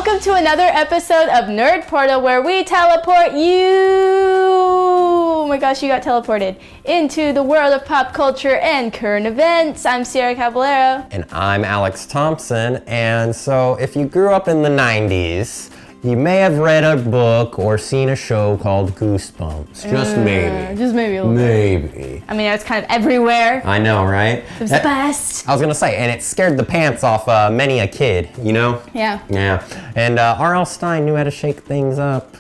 welcome to another episode of Nerd Portal where we teleport you, oh my gosh, you got teleported, into the world of pop culture and current events. I'm Cierra. And I'm Alex Thompson, and so if you grew up in the 90s, you may have read a book or seen a show called Goosebumps. Just maybe. Just maybe a little bit. I mean, it's kind of everywhere. I know, right? It was the best. I was gonna say, and it scared the pants off many a kid, you know? Yeah. Yeah. And R.L. Stine knew how to shake things up.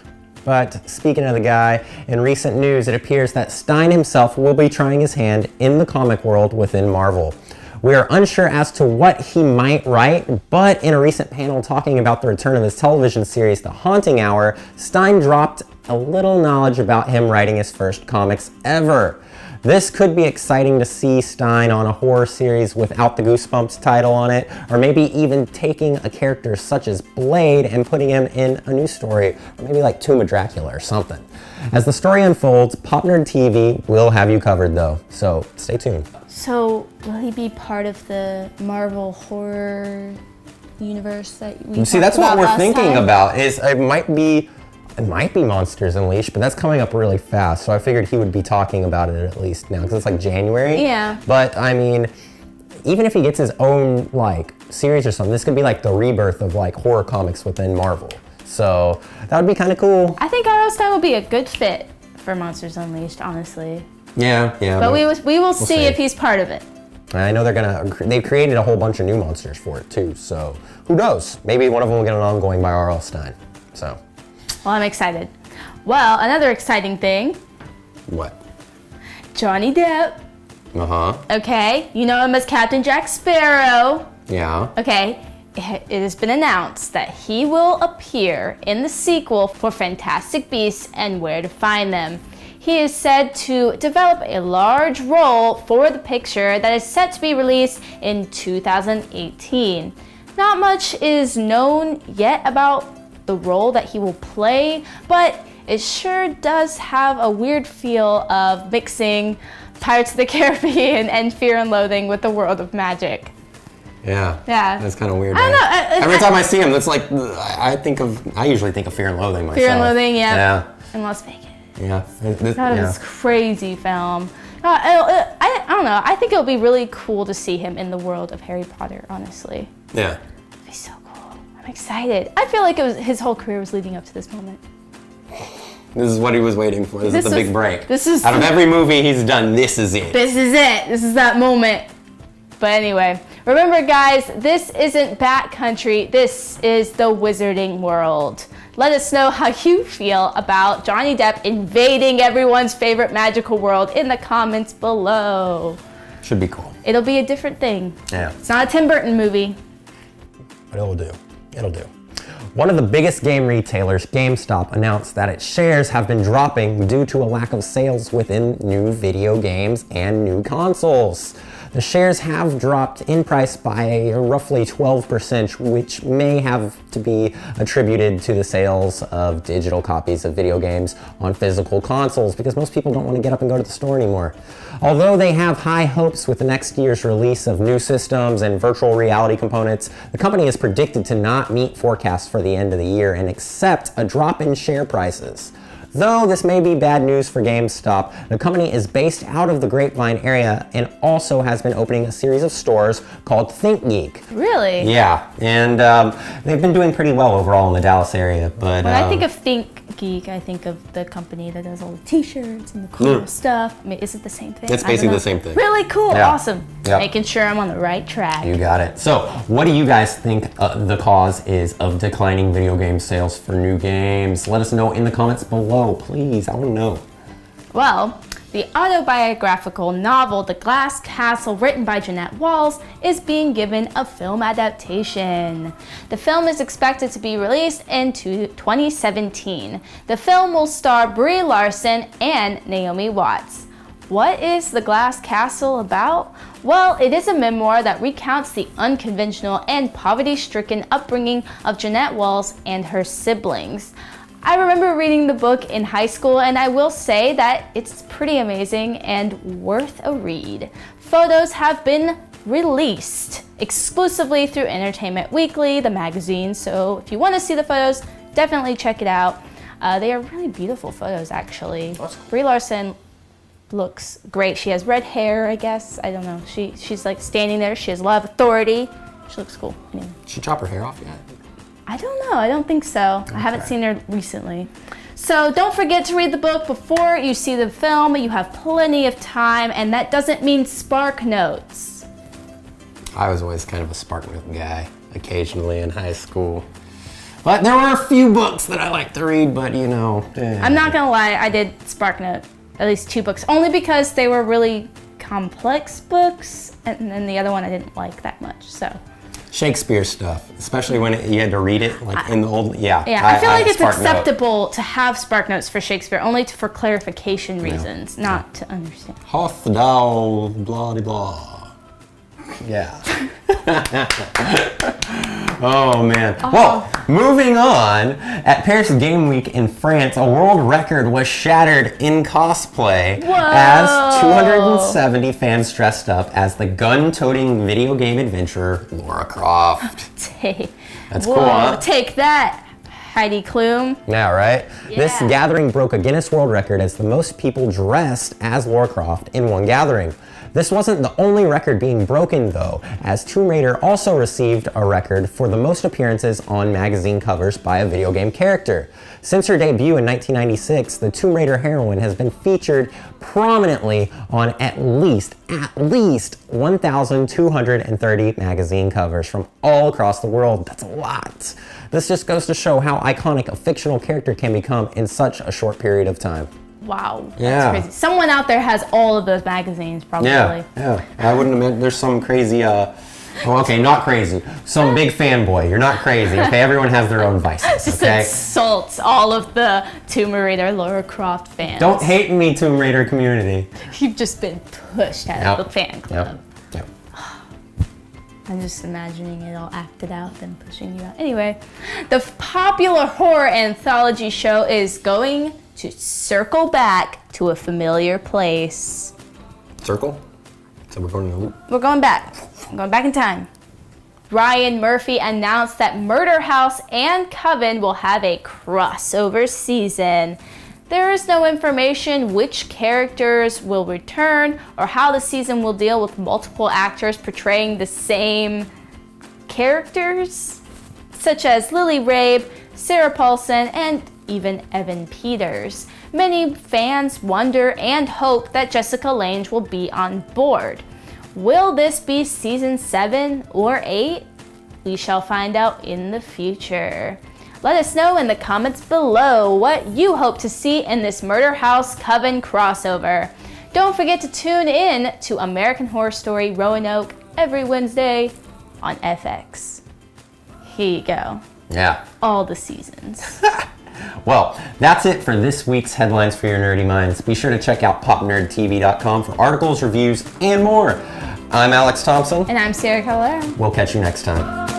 But speaking of the guy, in recent news, it appears that Stine himself will be trying his hand in the comic world within Marvel. We are unsure as to what he might write, but in a recent panel talking about the return of his television series, The Haunting Hour, Stine dropped a little knowledge about him writing his first comics ever. This could be exciting to see Stine on a horror series without the Goosebumps title on it, or maybe even taking a character such as Blade and putting him in a new story, or maybe like Tomb of Dracula or something. As the story unfolds, PopNerdTV will have you covered though, so stay tuned. So, will he be part of the Marvel horror universe that we See, that's what we're thinking about. It might be Monsters Unleashed, but that's coming up really fast. So I figured he would be talking about it at least now, because it's like January. Yeah. But I mean, even if he gets his own like series or something, this could be like the rebirth of like horror comics within Marvel. So that would be kind of cool. I think R.L. Stine would be a good fit for Monsters Unleashed, honestly. Yeah. But we will see if he's part of it. I know they've created a whole bunch of new monsters for it too, so who knows? Maybe one of them will get an ongoing by R.L. Stine, so. Well, I'm excited. Well, another exciting thing. What? Johnny Depp. Uh-huh. Okay, you know him as Captain Jack Sparrow. Yeah. Okay, it has been announced that he will appear in the sequel for Fantastic Beasts and Where to Find Them. He is said to develop a large role for the picture that is set to be released in 2018. Not much is known yet about the role that he will play, but it sure does have a weird feel of mixing Pirates of the Caribbean and Fear and Loathing with the world of magic. Yeah. That's kind of weird. I don't know. Every time I see him, it's like I usually think of Fear and Loathing myself. Fear and Loathing, yeah. In Las Vegas. Yeah. This crazy film. I don't know. I think it'll be really cool to see him in the world of Harry Potter, honestly. Yeah. It'd be so cool. I'm excited. I feel like his whole career was leading up to this moment. This is what he was waiting for. This is the big break. Out of every every movie he's done, this is it. This is it. This is that moment. But anyway, remember guys, this isn't backcountry. This is the wizarding world. Let us know how you feel about Johnny Depp invading everyone's favorite magical world in the comments below. Should be cool. It'll be a different thing. Yeah. It's not a Tim Burton movie. But it'll do. It'll do. One of the biggest game retailers, GameStop, announced that its shares have been dropping due to a lack of sales within new video games and new consoles. The shares have dropped in price by roughly 12%, which may have to be attributed to the sales of digital copies of video games on physical consoles, because most people don't want to get up and go to the store anymore. Although they have high hopes with the next year's release of new systems and virtual reality components, the company is predicted to not meet forecasts for the end of the year and accept a drop in share prices. Though this may be bad news for GameStop, the company is based out of the Grapevine area and also has been opening a series of stores called ThinkGeek. Really? Yeah, and they've been doing pretty well overall in the Dallas area. But when I think of ThinkGeek, I think of the company that does all the t-shirts and the cool stuff. I mean, is it the same thing? It's basically the same thing. Really cool, awesome. Yep. Making sure I'm on the right track. You got it. So, what do you guys think the cause is of declining video game sales for new games? Let us know in the comments below, please. I want to know. Well, the autobiographical novel The Glass Castle, written by Jeanette Walls, is being given a film adaptation. The film is expected to be released in 2017. The film will star Brie Larson and Naomi Watts. What is The Glass Castle about? Well, it is a memoir that recounts the unconventional and poverty-stricken upbringing of Jeanette Walls and her siblings. I remember reading the book in high school, and I will say that it's pretty amazing and worth a read. Photos have been released exclusively through Entertainment Weekly, the magazine. So if you want to see the photos, definitely check it out. They are really beautiful photos, actually. Brie Larson looks great. She has red hair, I guess. I don't know. She's like standing there. She has a lot of authority. She looks cool. I mean, Did she chop her hair off yet? I don't know. I don't think so. Okay. I haven't seen her recently. So don't forget to read the book before you see the film. You have plenty of time, and that doesn't mean Spark Notes. I was always kind of a Spark Note guy, occasionally in high school. But there were a few books that I like to read, but you know. I'm not gonna lie, I did Spark Note, at least 2 books, only because they were really complex books, and then the other one I didn't like that much, so. Shakespeare stuff, especially when you had to read it, like in the old, Yeah, I feel like it's acceptable to have Spark Notes for Shakespeare, only for clarification reasons, not to understand. Hoth thou blah de blah. Yeah. Oh man. Well, moving on, at Paris Game Week in France, a world record was shattered in cosplay as 270 fans dressed up as the gun-toting video game adventurer Lara Croft. That's cool, huh? Take that, Heidi Klum. Yeah, right? Yeah. This gathering broke a Guinness World Record as the most people dressed as Lara Croft in one gathering. This wasn't the only record being broken though, as Tomb Raider also received a record for the most appearances on magazine covers by a video game character. Since her debut in 1996, the Tomb Raider heroine has been featured prominently on at least 1,230 magazine covers from all across the world. That's a lot. This just goes to show how iconic a fictional character can become in such a short period of time. Wow, that's crazy. Someone out there has all of those magazines, probably. Yeah. I wouldn't imagine there's some crazy, not crazy. Some big fanboy. You're not crazy, okay? Everyone has their own vices, Just okay? insults all of the Tomb Raider Lara Croft fans. Don't hate me, Tomb Raider community. You've just been pushed out of the fan club. Yep. I'm just imagining it all acted out, then pushing you out. Anyway, the popular horror anthology show is going to circle back to a familiar place. Circle? So we're going in the loop? We're going back. I'm going back in time. Ryan Murphy announced that Murder House and Coven will have a crossover season. There is no information which characters will return or how the season will deal with multiple actors portraying the same characters, such as Lily Rabe, Sarah Paulson, and even Evan Peters. Many fans wonder and hope that Jessica Lange will be on board. Will this be season 7 or 8? We shall find out in the future. Let us know in the comments below what you hope to see in this Murder House Coven crossover. Don't forget to tune in to American Horror Story Roanoke every Wednesday on FX. Here you go. Yeah. All the seasons. Well, that's it for this week's Headlines for Your Nerdy Minds. Be sure to check out PopNerdTV.com for articles, reviews, and more. I'm Alex Thompson. And I'm Cierra. We'll catch you next time.